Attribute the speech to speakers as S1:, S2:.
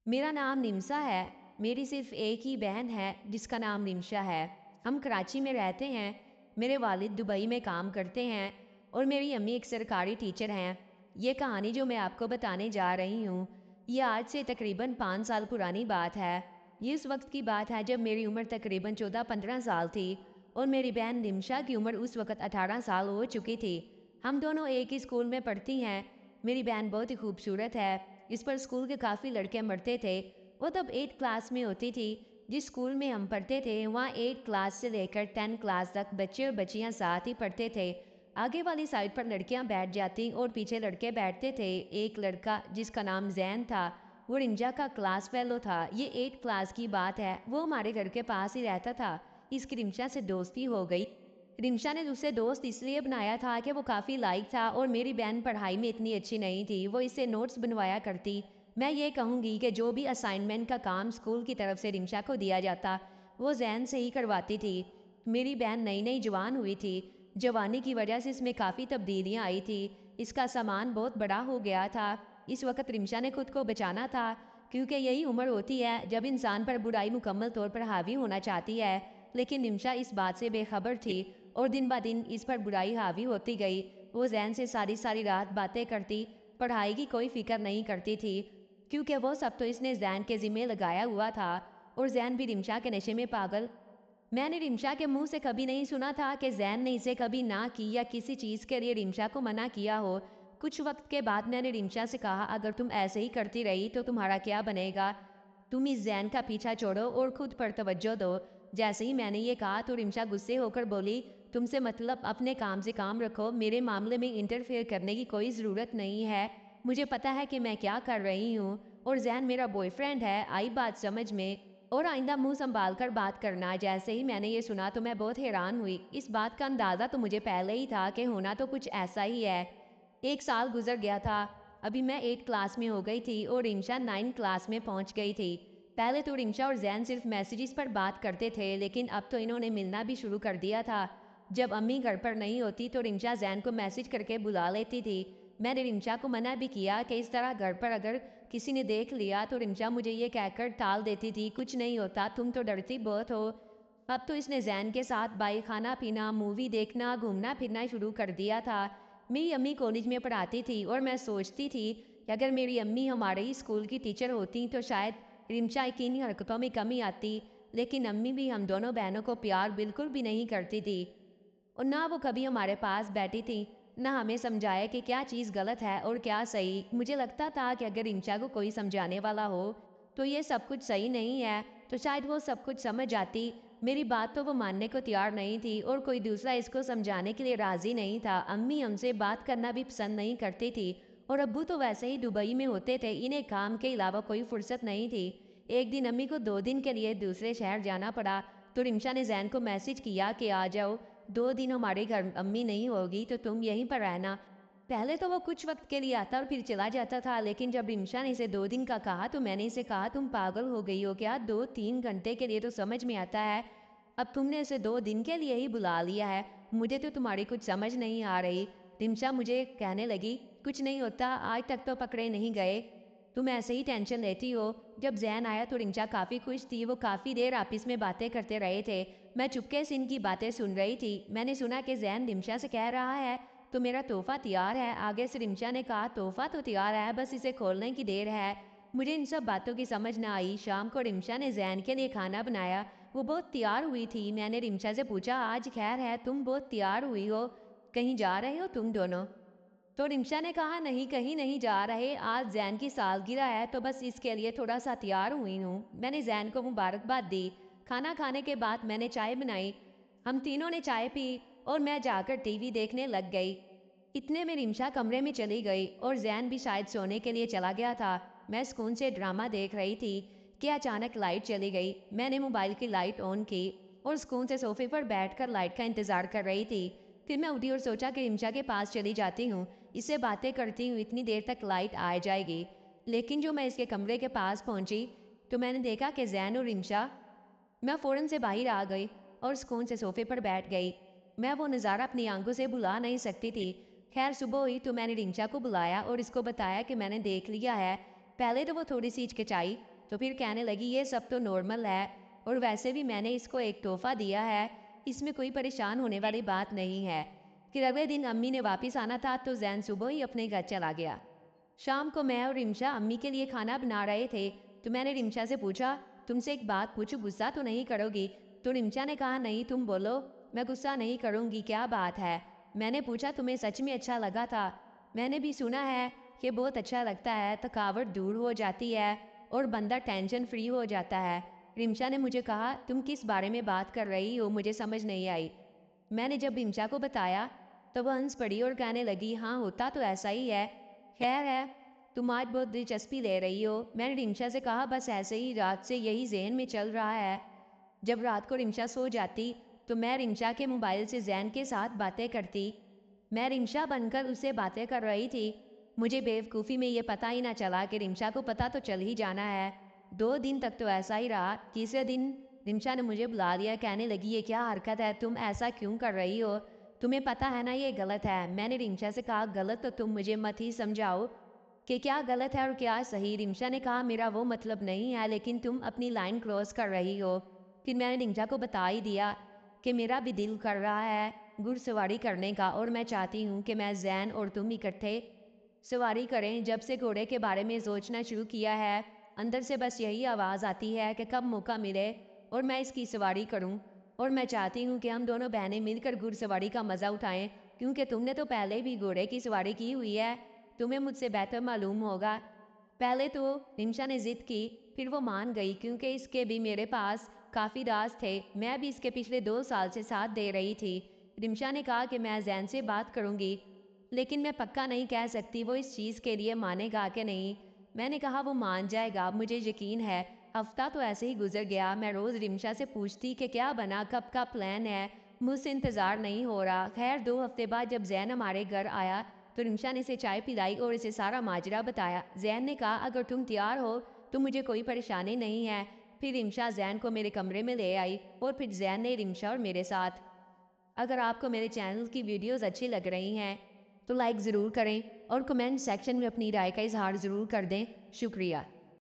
S1: मेरा नाम निम्सा है। मेरी सिर्फ एक ही बहन है जिसका नाम निम्शा है। हम कराची में रहते हैं। मेरे वालिद दुबई में काम करते हैं और मेरी अम्मी एक सरकारी टीचर हैं। ये कहानी जो मैं आपको बताने जा रही हूँ, ये आज से तकरीबन 5 साल पुरानी बात है। ये उस वक्त की बात है जब मेरी उम्र तकरीबन 14-15 साल थी और मेरी बहन निम्शा की उम्र उस वक्त 18 साल हो चुकी थी। हम दोनों एक ही स्कूल में पढ़ती हैं। मेरी बहन बहुत ही खूबसूरत है। इस पर स्कूल के काफ़ी लड़के मरते थे। वो तब 8 क्लास में होती थी। जिस स्कूल में हम पढ़ते थे वहाँ 8 क्लास से लेकर 10 क्लास तक बच्चे और बच्चियाँ साथ ही पढ़ते थे। आगे वाली साइड पर लड़कियाँ बैठ जाती और पीछे लड़के बैठते थे। एक लड़का जिसका नाम जैन था, वो रिंजा का क्लास फेलो था। ये 8 क्लास की बात है। वो हमारे घर के पास ही रहता था। इसकी रिंजा से दोस्ती हो गई। रिंशा ने उसे दोस्त इसलिए बनाया था कि वो काफ़ी लाइक था और मेरी बहन पढ़ाई में इतनी अच्छी नहीं थी। वो इससे नोट्स बनवाया करती। मैं ये कहूँगी कि जो भी असाइनमेंट का काम स्कूल की तरफ से रिंशा को दिया जाता, वो जैन से ही करवाती थी। मेरी बहन नई नई जवान हुई थी। जवानी की वजह से इसमें काफ़ी तब्दीलियाँ आई थी। इसका सामान बहुत बड़ा हो गया था। इस वक्त रिंशा ने खुद को बचाना था, क्योंकि यही उम्र होती है जब इंसान पर बुराई मुकम्मल तौर पर हावी होना चाहती है। लेकिन निम्शा इस बात से बेखबर थी और दिन ब दिन इस पर बुराई हावी होती गई। वो जैन से सारी सारी रात बातें करती, पढ़ाई की कोई फिक्र नहीं करती थी, क्योंकि वो सब तो इसने जैन के जिम्मे लगाया हुआ था। और जैन भी रिम्शा के नशे में पागल। मैंने रिम्शा के मुंह से कभी नहीं सुना था कि जैन ने इसे कभी ना की या किसी चीज़ के लिए रिम्शा को मना किया हो। कुछ वक्त के बाद मैंने रिम्शा से कहा, अगर तुम ऐसे ही करती रही तो तुम्हारा क्या बनेगा? तुम इस जैन का पीछा छोड़ो और खुद पर तवज्जो दो। जैसे ही मैंने ये कहा तो रिम्शा गुस्से होकर बोली, तुमसे मतलब अपने काम से काम रखो, मेरे मामले में इंटरफेयर करने की कोई ज़रूरत नहीं है। मुझे पता है कि मैं क्या कर रही हूँ और जैन मेरा बॉयफ्रेंड है। आई बात समझ में? और आइंदा मुंह संभाल कर बात करना। जैसे ही मैंने ये सुना तो मैं बहुत हैरान हुई। इस बात का अंदाज़ा तो मुझे पहले ही था कि होना तो कुछ ऐसा ही है। 1 साल गुजर गया था। अभी मैं 8 क्लास में हो गई थी और रिंशा 9 क्लास में पहुंच गई थी। पहले तो रिंशा और जैन सिर्फ मैसेजेस पर बात करते थे, लेकिन अब तो इन्होंने मिलना भी शुरू कर दिया था। जब अम्मी घर पर नहीं होती तो रिंशा जैन को मैसेज करके बुला लेती थी। मैंने रिंशा को मना भी किया कि इस तरह घर पर अगर किसी ने देख लिया तो रिंशा मुझे ये कहकर टाल देती थी, कुछ नहीं होता, तुम तो डरती बहुत हो। अब तो इसने जैन के साथ बाई खाना पीना, मूवी देखना, घूमना फिरना शुरू कर दिया था। मेरी अम्मी कॉलेज में पढ़ाती थी और मैं सोचती थी कि अगर मेरी अम्मी हमारे ही स्कूल की टीचर होती तो शायद रिम्शा की इन हरकतों में कमी आती। लेकिन अम्मी भी हम दोनों बहनों को प्यार बिल्कुल भी नहीं करती थी और ना वो कभी हमारे पास बैठी थी, ना हमें समझाया कि क्या चीज़ गलत है और क्या सही। मुझे लगता था कि अगर रिंशा को कोई समझाने वाला हो तो ये सब कुछ सही नहीं है, तो शायद वो सब कुछ समझ जाती। मेरी बात तो वो मानने को तैयार नहीं थी और कोई दूसरा इसको समझाने के लिए राजी नहीं था। अम्मी हमसे बात करना भी पसंद नहीं करती थी और अब्बू तो वैसे ही दुबई में होते थे, इन्हें काम के अलावा कोई फुर्सत नहीं थी। एक दिन अम्मी को 2 दिन के लिए दूसरे शहर जाना पड़ा तो रिंशा ने जैन को मैसेज किया कि आ जाओ, 2 दिन हमारे घर अम्मी नहीं होगी तो तुम यहीं पर रहना। पहले तो वो कुछ वक्त के लिए आता और फिर चला जाता था, लेकिन जब रिम्शा ने इसे 2 दिन का कहा तो मैंने इसे कहा, तुम पागल हो गई हो क्या? 2-3 घंटे के लिए तो समझ में आता है, अब तुमने इसे 2 दिन के लिए ही बुला लिया है। मुझे तो तुम्हारी कुछ समझ नहीं आ रही। रिम्शा मुझे कहने लगी, कुछ नहीं होता, आज तक तो पकड़े नहीं गए, तुम ऐसे ही टेंशन लेती हो। जब जैन आया तो रिंचा काफ़ी खुश थी। वो काफ़ी देर आपस में बातें करते रहे थे। मैं चुपके से इनकी बातें सुन रही थी। मैंने सुना कि जैन रिम्शा से कह रहा है, तो मेरा तोहफा तैयार है। आगे से रिम्शा ने कहा, तोहफा तो तैयार है, बस इसे खोलने की देर है। मुझे इन सब बातों की समझ ना आई। शाम को रिम्शा ने जैन के लिए खाना बनाया। वो बहुत तैयार हुई थी। मैंने रिम्शा से पूछा, आज खैर है, तुम बहुत तैयार हुई हो, कहीं जा रहे हो तुम दोनों? तो रिम्शा ने कहा, नहीं कहीं नहीं जा रहे, आज जैन की सालगिरह है तो बस इसके लिए थोड़ा सा तैयार हुई हूँ। मैंने जैन को मुबारकबाद दी। खाना खाने के बाद मैंने चाय बनाई। हम तीनों ने चाय पी और मैं जाकर टीवी देखने लग गई। इतने में रिम्शा कमरे में चली गई और जैन भी शायद सोने के लिए चला गया था। मैं सुकून से ड्रामा देख रही थी कि अचानक लाइट चली गई। मैंने मोबाइल की लाइट ऑन की और सुकून से सोफे पर बैठकर लाइट का इंतजार कर रही थी। फिर मैं उठी और सोचा कि रिम्शा के पास चली जाती हूँ, इससे बातें करती हूँ, इतनी देर तक लाइट आ जाएगी। लेकिन जो मैं इसके कमरे के पास पहुंची तो मैंने देखा कि जैन और रिम्शा। मैं फ़ौरन से बाहर आ गई और सुकून से सोफे पर बैठ गई। मैं वो नज़ारा अपनी आंखों से भुला नहीं सकती थी। खैर सुबह हुई तो मैंने रिंचा को बुलाया और इसको बताया कि मैंने देख लिया है। पहले तो वो थोड़ी सी हिचकिचाई, तो फिर कहने लगी ये सब तो नॉर्मल है, और वैसे भी मैंने इसको एक तोहफा दिया है, इसमें कोई परेशान होने वाली बात नहीं है। फिर अगले दिन अम्मी ने वापस आना था तो जैन सुबह ही अपने घर चला गया। शाम को मैं और रिमशा अम्मी के लिए खाना बना रहे थे तो मैंने रिमशा से पूछा, तुमसे एक बात पूछूं, गुस्सा तो नहीं करोगी? तो रिमशा ने कहा, नहीं तुम बोलो, मैं गुस्सा नहीं करूंगी, क्या बात है? मैंने पूछा, तुम्हें सच में अच्छा लगा था? मैंने भी सुना है कि बहुत अच्छा लगता है, थकावट दूर हो जाती है और बंदा टेंशन फ्री हो जाता है। रिमशा ने मुझे कहा, तुम किस बारे में बात कर रही हो, मुझे समझ नहीं आई। मैंने जब रिमशा को बताया तो वह हंस पड़ी और कहने लगी, हाँ होता तो ऐसा ही है, खैर है, तुम आज बहुत दिलचस्पी ले रही हो। मैंने रिमशा से कहा, बस ऐसे ही रात से यही जहन में चल रहा है। जब रात को रिमशा सो जाती तो मैं रिमशा के मोबाइल से जैन के साथ बातें करती। मैं रिमशा बनकर उससे बातें कर रही थी। मुझे बेवकूफ़ी में ये पता ही ना चला कि रिमशा को पता तो चल ही जाना है। 2 दिन तक तो ऐसा ही रहा। तीसरे दिन रिमशा ने मुझे बुला लिया, कहने लगी, ये क्या हरकत है, तुम ऐसा क्यों कर रही हो? तुम्हें पता है ना ये गलत है। मैंने रिमशा से कहा, गलत तो तुम मुझे मत ही समझाओ कि क्या गलत है और क्या सही। रिमशा ने कहा, मेरा वो मतलब नहीं है, लेकिन तुम अपनी लाइन क्रॉस कर रही हो। फिर मैंने रिमशा को बता ही दिया कि मेरा भी दिल कर रहा है घुड़सवारी करने का, और मैं चाहती हूँ कि मैं जैन और तुम इकट्ठे सवारी करें। जब से घोड़े के बारे में सोचना शुरू किया है, अंदर से बस यही आवाज़ आती है कि कब मौका मिले और मैं इसकी सवारी करूं। और मैं चाहती हूं कि हम दोनों बहनें मिलकर घुड़सवारी का मज़ा उठाएं, क्योंकि तुमने तो पहले भी घोड़े की सवारी की हुई है, तुम्हें मुझसे बेहतर मालूम होगा। पहले तो रिमशा ने जिद की, फिर वो मान गई, क्योंकि इसके भी मेरे पास काफ़ी राज थे। मैं भी इसके पिछले 2 साल से साथ दे रही थी। रिमशा ने कहा कि मैं जैन से बात करूंगी, लेकिन मैं पक्का नहीं कह सकती वो इस चीज़ के लिए मानेगा कि नहीं। मैंने कहा वो मान जाएगा, मुझे यकीन है। हफ्ता तो ऐसे ही गुजर गया। मैं रोज़ रिमशा से पूछती कि क्या बना, कब का प्लान है, मुझसे इंतज़ार नहीं हो रहा। खैर 2 हफ्ते बाद जब जैन हमारे घर आया तो रिमशा ने इसे चाय पिलाई और इसे सारा माजरा बताया। जैन ने कहा, अगर तुम तैयार हो तो मुझे कोई परेशानी नहीं है। फिर रिमशा जैन को मेरे कमरे में ले आई और फिर जैन ने रिमशा और मेरे साथ। अगर आपको मेरे चैनल की वीडियोस अच्छी लग रही हैं तो लाइक ज़रूर करें और कमेंट सेक्शन में अपनी राय का इजहार ज़रूर कर दें। शुक्रिया।